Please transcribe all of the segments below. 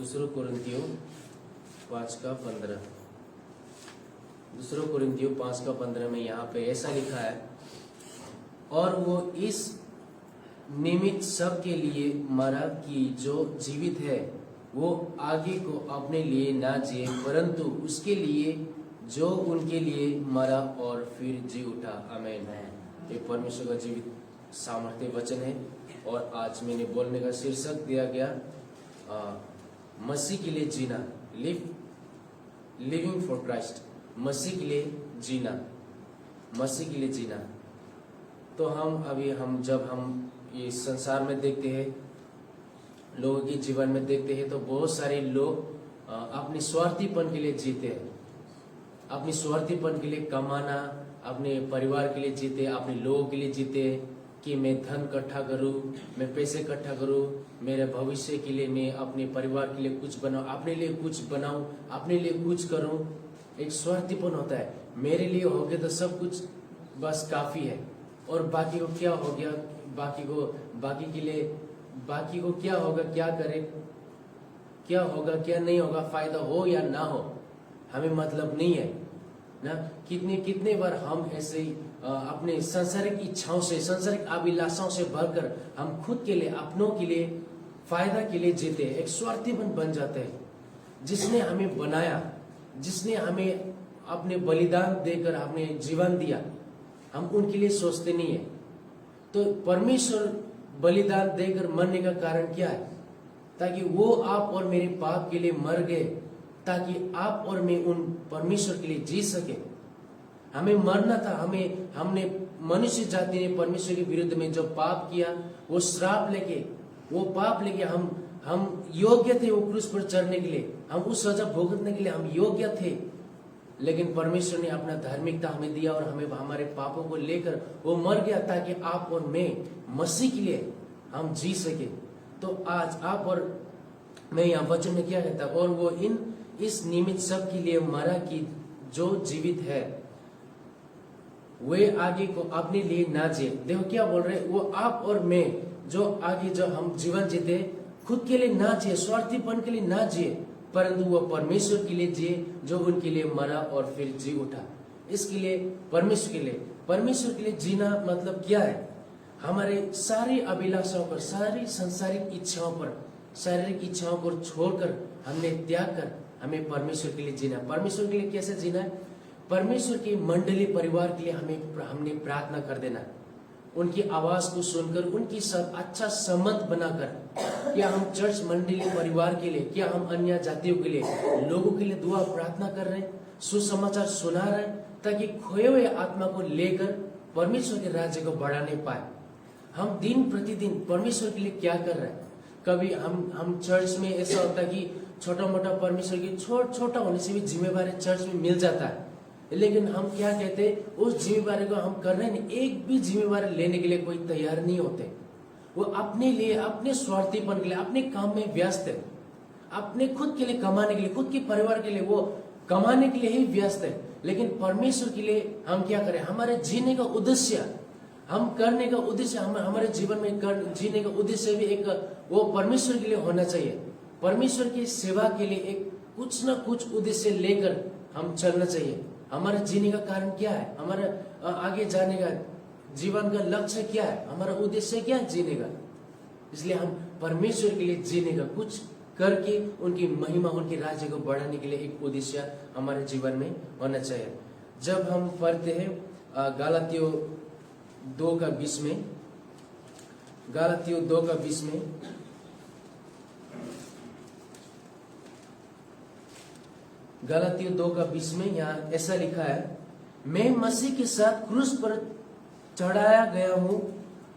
दूसरा कोरिन्थियों 5:15 दूसरा कोरिन्थियों 5:15 में यहाँ पे ऐसा लिखा है, और वो इस निमित्त सब के लिए मरा कि जो जीवित है वो आगे को अपने लिए ना जिए, परंतु उसके लिए जो उनके लिए मरा और फिर जी उठा। आमीन। ये परमेश्वर का जीवित सामर्थ्य वचन है। और आज मैंने बोलने का शीर्षक दिया गया मसीह के लिए जीना, लिविंग फॉर क्राइस्ट। मसीह के लिए जीना, मसीह के लिए जीना। तो हम जब हम ये संसार में देखते हैं, लोगों के जीवन में देखते हैं, तो बहुत सारे लोग अपने स्वार्थीपन के लिए जीते हैं, अपनी स्वार्थीपन के लिए कमाना, अपने परिवार के लिए जीते, अपने लोगों के लिए जीते कि मैं धन इकट्ठा करूं, मैं पैसे इकट्ठा करूं, मेरे भविष्य के लिए, मैं अपने परिवार के लिए कुछ बनाऊं, अपने लिए कुछ बनाऊं, अपने लिए कुछ करूं। एक स्वार्थीपन होता है, मेरे लिए हो गया तो सब कुछ बस काफी है, और बाकी को क्या हो गया, बाकी को क्या होगा, क्या करे, क्या होगा क्या नहीं होगा, फायदा हो या ना हो, हमें मतलब नहीं है ना। कितने बार हम ऐसे ही अपने सांसारिक इच्छाओं से, सांसारिक अभिलाषाओं से भरकर हम खुद के लिए, अपनों के लिए, फायदा के लिए जीते, एक स्वार्थीपन बन जाते हैं। जिसने हमें बनाया, जिसने हमें अपने बलिदान देकर अपने जीवन दिया, हम उनके लिए सोचते नहीं है। तो परमेश्वर बलिदान देकर मरने का कारण क्या है? ताकि वो आप और मेरे पाप के लिए मर गए, ताकि आप और मैं उन परमेश्वर के लिए जी सके। हमें मरना था, हमने मनुष्य जाति ने परमेश्वर के विरुद्ध में जो पाप किया, वो श्राप लेके, वो पाप लेके हम योग्य थे वो क्रूस पर चढ़ने के लिए, हम उस सजा भुगतने के लिए हम योग्य थे। लेकिन परमेश्वर ने अपना धार्मिकता हमें दिया और हमें हमारे पापों को लेकर वो मर गया, ताकि आप और मैं मसीह के लिए हम जी सके। तो आज आप और मैं यहाँ वचन में क्या कहता, और वो इस निमित्त सब के लिए मरा कि जो जीवित है वे आगे को अपने लिए ना जिए। देखो क्या बोल रहे, वो आप और मैं जो आगे जो हम जीवन जीते, खुद के लिए ना जिए, स्वार्थीपन के लिए ना जिए, परंतु वो परमेश्वर के लिए जिए जो उनके लिए मरा और फिर जी उठा। इसके लिए परमेश्वर के लिए जीना मतलब क्या है? हमारे सारी अभिलाषाओं पर, सारी सांसारिक इच्छाओं पर, शारीरिक इच्छाओं को छोड़कर, हमने त्याग कर हमें परमेश्वर के लिए जीना। परमेश्वर के लिए कैसे जीना है? परमेश्वर की मंडली परिवार के लिए हमने प्रार्थना कर देना, उनकी आवाज को सुनकर, उनकी सब अच्छा संबंध बनाकर। क्या हम चर्च मंडली परिवार के लिए, क्या हम अन्य जातियों के लिए, लोगों के लिए दुआ प्रार्थना कर रहे हैं, सुसमाचार सुना रहे हैं, ताकि खोए हुए आत्मा को लेकर परमेश्वर के राज्य को बढ़ाने पाए। हम दिन प्रतिदिन परमेश्वर के लिए क्या कर रहे हैं? कभी हम चर्च में ऐसा होता है कि छोटा मोटा परमेश्वर की छोटा होने से भी जिम्मेवारी चर्च में मिल जाता है, लेकिन हम क्या कहते हैं, उस जिम्मेवारी को हम कर रहे हैं, एक भी जिम्मेवारी लेने के लिए कोई तैयार नहीं होते। वो अपने लिए, अपने स्वार्थीपन के लिए, अपने काम में व्यस्त है, अपने खुद के लिए कमाने के लिए, खुद के परिवार के लिए वो कमाने के लिए ही व्यस्त है। लेकिन परमेश्वर के लिए हम क्या करें? हमारे जीने का उद्देश्य, हम करने का उद्देश्य, हमारे जीवन में जीने का उद्देश्य भी एक वो परमेश्वर के लिए होना चाहिए। परमेश्वर की सेवा के लिए एक कुछ न कुछ उद्देश्य लेकर हम चलना चाहिए। हमारे जीने का कारण क्या है? हमारे आगे जाने का जीवन का लक्ष्य क्या है? हमारा उद्देश्य क्या है जीने का? इसलिए हम परमेश्वर के लिए जीने का कुछ करके उनकी महिमा, उनके राज्य को बढ़ाने के लिए एक उद्देश्य हमारे जीवन में होना चाहिए। जब हम पढ़ते हैं गलातियों 2:20 में, गलातियों 2:20 में, गलातियों 2:20 में यहाँ ऐसा लिखा है, मैं मसीह के साथ क्रूस पर चढ़ाया गया हूँ,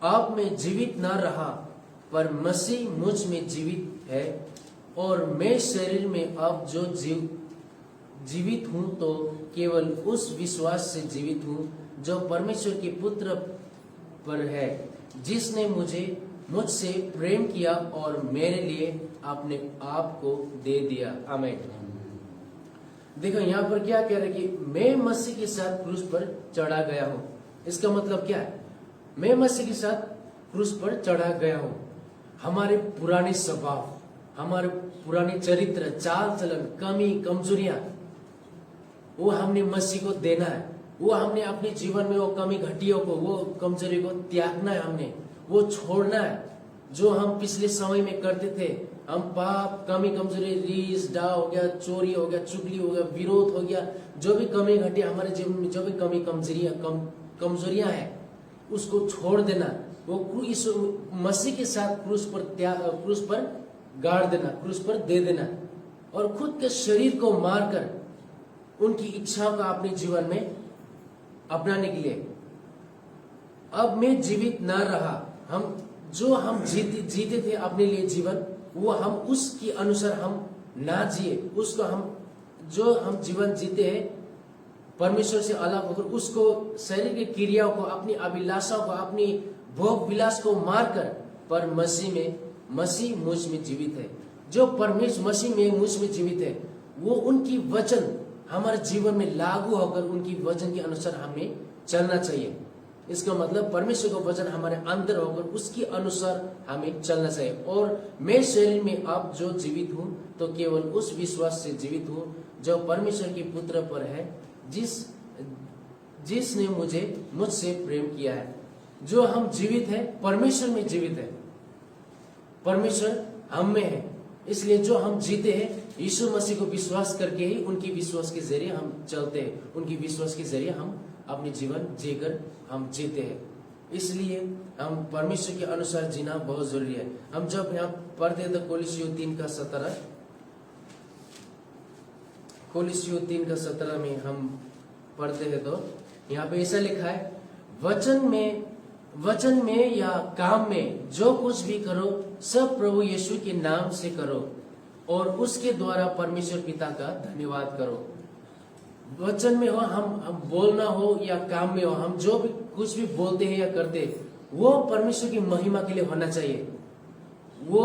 अब मैं जीवित न रहा, पर मसीह मुझ में जीवित है, और मैं शरीर में अब जो जीवित हूँ तो केवल उस विश्वास से जीवित हूँ जो परमेश्वर के पुत्र पर है, जिसने मुझसे प्रेम किया और मेरे लिए अपने आप को दे दिया। आमीन। देखो यहाँ पर क्या कह रहे कि मैं मसीह के साथ क्रूस पर चढ़ा गया हूँ। इसका मतलब क्या है? मैं मसीह के साथ क्रूस पर चढ़ा गया हूँ। हमारे पुराने स्वभाव, हमारे पुराने चरित्र, चाल चलन, कमी, कमजोरियां, वो हमने मसीह को देना है। वो हमने अपने जीवन में वो कमी घटियों को, वो कमजोरी को त्यागना है, हमने वो छोड़ना है। जो हम पिछले समय में करते थे, हम पाप, कमी, कमजोरी, रीस, डा हो गया, चोरी हो गया, चुगली हो गया, विरोध हो गया, जो भी कमी घटी हमारे जीवन में, जो भी कमी कमजोरियां हैं, उसको छोड़ देना। वो इस मसीह के साथ क्रूस पर गाड़ देना, क्रूस पर दे देना, और खुद के शरीर को मारकर उनकी इच्छाओं का अपने जीवन में अपनाने के लिए। अब मैं जीवित न रहा, हम जीते थे अपने लिए जीवन, वो हम उसके अनुसार हम ना जिए, उसको हम जीवन जीते हैं परमेश्वर से अलग होकर, उसको शरीर की क्रियाओं को, अपनी अभिलाषाओं को, अपनी भोग विलास को मारकर, पर मसीह मुझ में जीवित है। जो परमेश्वर मसीह में मुझ में जीवित है, वो उनकी वचन हमारे जीवन में लागू होकर उनकी वचन के अनुसार हमें चलना चाहिए। इसका मतलब परमेश्वर का वचन हमारे अंदर होकर उसके अनुसार हमें चलना चाहिए। और मैं शरीर में अब जो जीवित हूँ, तो केवल उस विश्वास से जीवित हूँ जो परमेश्वर के पुत्र पर है, जिसने मुझसे प्रेम किया है। जो हम जीवित है, परमेश्वर में जीवित है, परमेश्वर हम में है। इसलिए जो हम जीते हैं, यीशु मसीह को विश्वास करके ही, उनकी विश्वास के जरिए हम चलते हैं, उनकी विश्वास के जरिए हम अपने जीवन जीकर हम जीते हैं। इसलिए हम परमेश्वर के अनुसार जीना बहुत जरूरी है। हम जब यहाँ पढ़ते हैं तो कोलोसियों 3:17 में हम पढ़ते हैं, तो यहाँ पे ऐसा लिखा है, वचन में या काम में जो कुछ भी करो, सब प्रभु यीशु के नाम से करो और उसके द्वारा परमेश्वर पिता का धन्यवाद करो। वचन में हो, हम बोलना हो या काम में हो, हम जो भी कुछ भी बोलते हैं या करते हैं, वो परमेश्वर की महिमा के लिए होना चाहिए, वो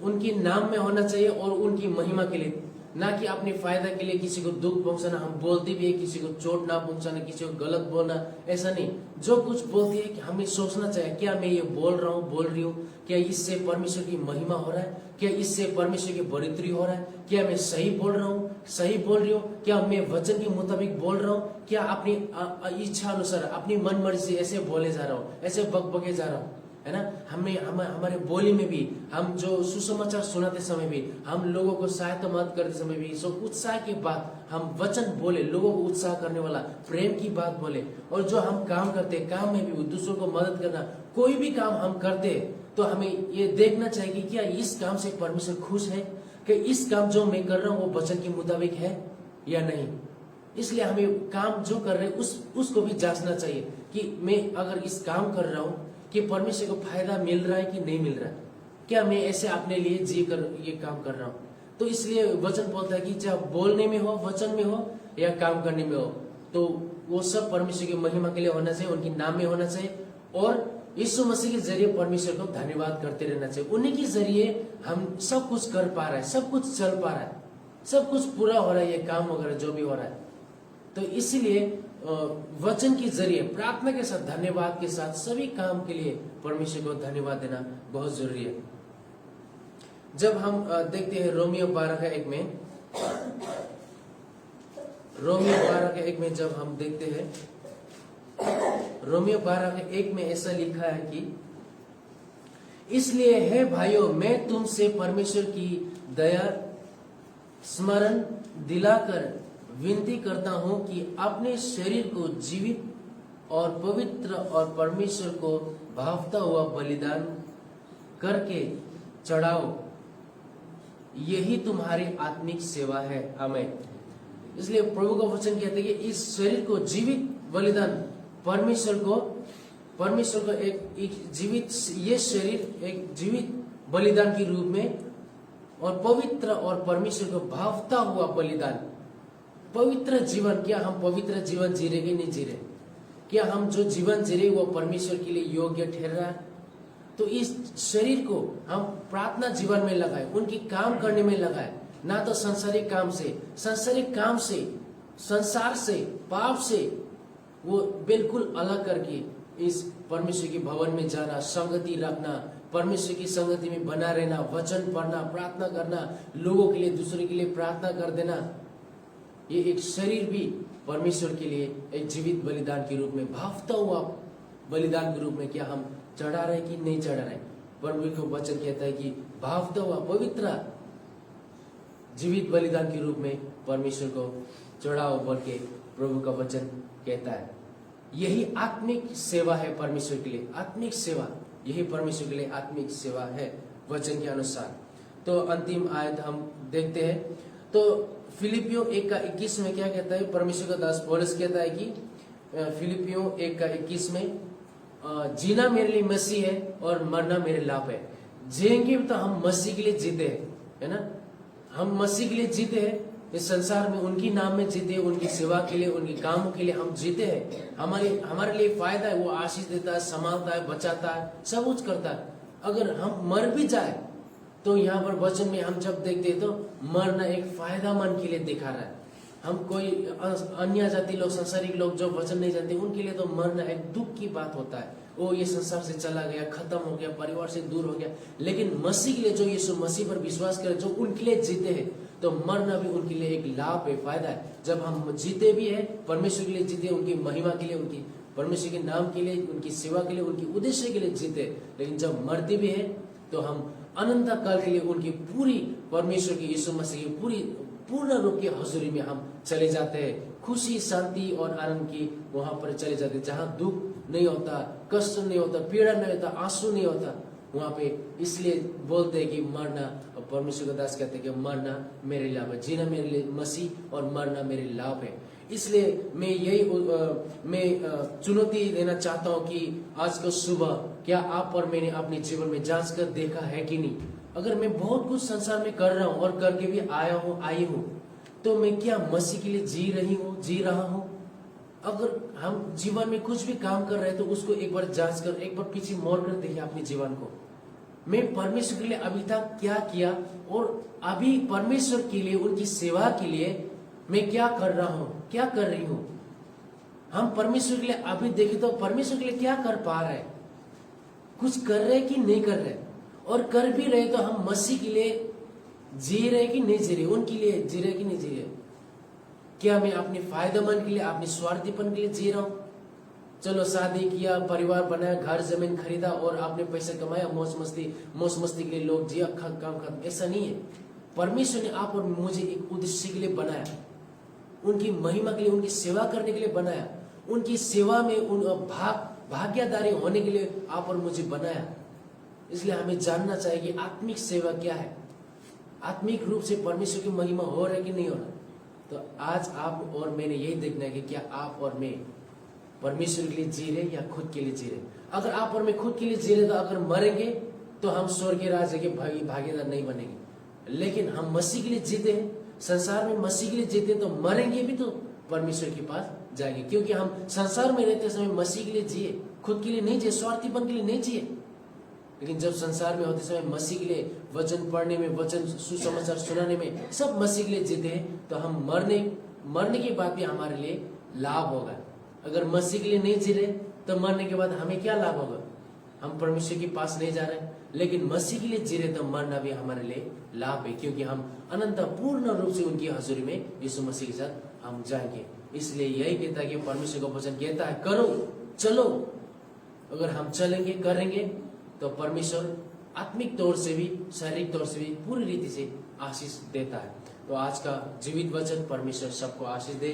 उनके नाम में होना चाहिए और उनकी महिमा के लिए, ना कि अपने फायदा के लिए किसी को दुख पहुंचाना। हम बोलते भी है, किसी को चोट ना पहुंचाना, किसी को गलत बोलना, ऐसा नहीं। जो कुछ बोलते हैं कि हमें सोचना चाहिए, क्या मैं ये बोल रही हूँ, क्या इससे परमेश्वर की महिमा हो रहा है, क्या इससे परमेश्वर की बढ़ोतरी हो रहा है, क्या मैं सही बोल रही हूँ, क्या मैं वचन के मुताबिक बोल रहा हूँ, क्या अपनी इच्छा अनुसार, अपनी मन मर्जी से ऐसे बोले जा रहा हूँ, ऐसे बकबके जा रहा हूँ, है ना। हमारे बोली में भी, हम जो सुसमाचार सुनाते समय भी, हम लोगों को सहायता मदद करते समय भी, सब उत्साह की बात हम वचन बोले, लोगों को उत्साह करने वाला प्रेम की बात बोले। और जो हम काम करते, काम में भी दूसरों को मदद करना, कोई भी काम हम करते, तो हमें ये देखना चाहिए कि क्या इस काम से परमेश्वर खुश है, कि इस काम जो मैं कर रहा हूँ वो वचन के मुताबिक है या नहीं। इसलिए हमें काम जो कर रहे हैं उसको भी जांचना चाहिए कि मैं अगर इस काम कर रहा हूँ, कि परमेश्वर को फायदा मिल रहा है कि नहीं मिल रहा है, क्या मैं ऐसे अपने लिए जी कर ये काम कर रहा हूँ। तो इसलिए वचन बोलता है कि चाहे बोलने में हो, वचन में हो या काम करने में हो, तो वो सब परमेश्वर की महिमा के लिए होना चाहिए, उनके नाम में होना चाहिए, और यीशु मसीह के जरिए परमेश्वर को धन्यवाद करते रहना चाहिए। उन्हीं के जरिए हम सब कुछ कर पा रहे हैं, सब कुछ चल पा रहा है, सब कुछ पूरा हो रहा है, ये काम वगैरह जो भी हो रहा है। तो इसीलिए वचन के जरिए, प्रार्थना के साथ, धन्यवाद के साथ, सभी काम के लिए परमेश्वर को धन्यवाद देना बहुत जरूरी है। जब हम देखते हैं रोमियो 12:1 में, जब हम देखते हैं रोमियो 12:1 में ऐसा लिखा है कि इसलिए हे भाइयों, मैं तुमसे परमेश्वर की दया स्मरण दिलाकर विनती करता हूं कि अपने शरीर को जीवित और पवित्र और परमेश्वर को भावता हुआ बलिदान करके चढ़ाओ, यही तुम्हारी आत्मिक सेवा है। आमीन। इसलिए प्रभु का वचन कहते हैं कि इस शरीर को जीवित बलिदान, परमेश्वर को एक जीवित, ये शरीर एक जीवित बलिदान के रूप में, और पवित्र और परमेश्वर को भावता हुआ बलिदान, पवित्र जीवन। क्या हम पवित्र जीवन जी रहे कि नहीं जी रहे? क्या हम जो जीवन जी रहे वो परमेश्वर के लिए योग्य ठहर रहा है? तो इस शरीर को हम प्रार्थना जीवन में लगाए, उनकी काम करने में लगाए, ना तो सांसारिक काम से, संसार से, पाप से वो बिल्कुल अलग करके इस परमेश्वर के भवन में जाना, संगति रखना, परमेश्वर की संगति में बना रहना, वचन पढ़ना, प्रार्थना करना, लोगों के लिए, दूसरे के लिए प्रार्थना कर देना, ये एक शरीर भी परमेश्वर के लिए एक जीवित बलिदान के रूप में, भावता हुआ बलिदान के रूप में क्या हम चढ़ा रहे कि नहीं चढ़ा रहे। प्रभु का वचन कहता है कि भावता हुआ पवित्र जीवित बलिदान के रूप में परमेश्वर को चढ़ाओ बोल के प्रभु का वचन कहता है। यही आत्मिक सेवा है परमेश्वर के लिए, आत्मिक सेवा, यही परमेश्वर के लिए आत्मिक सेवा है वचन के अनुसार। तो अंतिम आयत हम देखते हैं। तो फिलिपियों 1:21 में क्या कहता है, परमेश्वर का दास पौलुस कहता है कि फिलिपियों 1:21 में जीना मेरे लिए मसीह है और मरना मेरे लाभ है। जिएंगे तो हम मसीह के लिए जीते हैं, है ना, हम मसीह के लिए जीते हैं, इस संसार में उनकी नाम में जीते हैं, उनकी सेवा के लिए, उनके कामों के लिए हम जीते हैं। हमारे लिए फायदा है, वो आशीष देता है, संभालता है, बचाता है, सब कुछ करता है। अगर हम मर भी जाए तो यहाँ पर वचन में हम जब देखते हैं तो मरना एक फायदामंद के लिए दिखा रहा है। हम कोई अन्य जाति लोग, संसारिक लोग जो वचन नहीं जानते, उनके लिए तो मरना एक दुख की बात होता है। वो ये संसार से चला गया, खत्म हो गया, परिवार से दूर हो गया। लेकिन मसीह के लिए, जो यीशु मसीह पर विश्वास करे, जो उनके लिए जीते हैं, तो मरना भी उनके लिए एक लाभ है, फायदा है। जब हम जीते भी है, परमेश्वर के लिए जीते, उनकी महिमा के लिए, उनकी परमेश्वर के नाम के लिए, उनकी सेवा के लिए, उनकी उद्देश्य के लिए जीते। लेकिन जब मरते भी है तो हम अनंत काल के लिए उनकी पूरी, परमेश्वर की, यीशु मसीह की पूरी पूर्ण रूप की हजूरी में हम चले जाते हैं। खुशी, शांति और आनंद की वहां पर चले जाते हैं, जहाँ दुख नहीं होता, कष्ट नहीं होता, पीड़ा नहीं होता, आंसू नहीं होता वहां पे। इसलिए बोलते हैं कि मरना, और परमेश्वर का दास कहते हैं कि मरना मेरे लाभ है, जीना मेरे लिए मसीह और मरना मेरे लाभ है। इसलिए मैं चुनौती देना चाहता हूँ कि आज को सुबह क्या आप और मैंने अपने जीवन में जांच कर देखा है कि नहीं। अगर मैं बहुत कुछ संसार में कर रहा हूँ और करके भी आई हूँ, तो मैं क्या मसीह के लिए जी रहा हूँ। अगर हम जीवन में कुछ भी काम कर रहे हैं तो उसको एक बार जांच कर, एक बार पीछे मोड़ कर देखिए अपने जीवन को। मैं परमेश्वर के लिए अभी तक क्या किया, और अभी परमेश्वर के लिए, उनकी सेवा के लिए मैं क्या कर रहा हूँ, क्या कर रही हूँ। हम परमेश्वर के लिए अभी देखें तो परमेश्वर के लिए क्या कर पा रहे, कुछ कर रहे कि नहीं कर रहे, और कर भी रहे तो हम मसीह के लिए जी रहे कि नहीं जी रहे, उनके लिए जी रहे कि नहीं जी रहे। क्या मैं अपने फायदेमंद के लिए, अपने स्वार्थीपन के लिए जी रहा हूँ। चलो शादी किया, परिवार बनाया, घर जमीन खरीदा और आपने पैसे कमाया, मौज मस्ती के लिए लोग जिया, काम खत्म, ऐसा नहीं है। परमेश्वर ने आप और मुझे एक उद्देश्य के लिए बनाया, उनकी महिमा के लिए, उनकी सेवा करने के लिए बनाया, उनकी सेवा में उन भाग्यदारी होने के लिए आप और मुझे बनाया। इसलिए हमें जानना चाहिए कि आत्मिक सेवा क्या है, आत्मिक रूप से परमेश्वर की महिमा हो रहा है कि नहीं हो रहा। तो आज आप और मैंने यही देखना है कि क्या आप और मैं परमेश्वर के लिए जी रहे या खुद के लिए जी रहे। अगर आप और मैं खुद के लिए जी रहे तो अगर मरेंगे तो हम स्वर्ग के राज्य के भागीदार नहीं बनेंगे। लेकिन हम मसीह के लिए जीते हैं, संसार में मसीह के लिए जीते हैं, तो मरेंगे भी तो परमेश्वर के पास जाएंगे। क्योंकि हम संसार में रहते समय मसीह के लिए जिए, खुद के लिए नहीं जिए, स्वार्थीपन के लिए नहीं जिए। लेकिन जब संसार में होते समय मसीह के लिए, वचन पढ़ने में, वचन सुसमाचार सुनाने में, सब मसीह के लिए जीते हैं, तो हम मरने के बाद भी हमारे लिए लाभ होगा। अगर मसीह के लिए नहीं जी रहे तो मरने के बाद हमें क्या लाभ होगा, हम परमेश्वर के पास नहीं जा रहे। लेकिन मसीह के लिए जी रहे तो मरना भी हमारे लिए लाभ है, क्योंकि हम अनंत पूर्ण रूप से उनकी हजूरी में यीशु मसीह के साथ हम जाएंगे। इसलिए यही कहता है कि परमेश्वर का वचन कहता है करो, चलो। अगर हम चलेंगे, करेंगे, तो परमेश्वर आत्मिक तौर से भी, शारीरिक तौर से भी पूरी रीति से आशीष देता है। तो आज का जीवित वचन परमेश्वर सबको आशीष दे।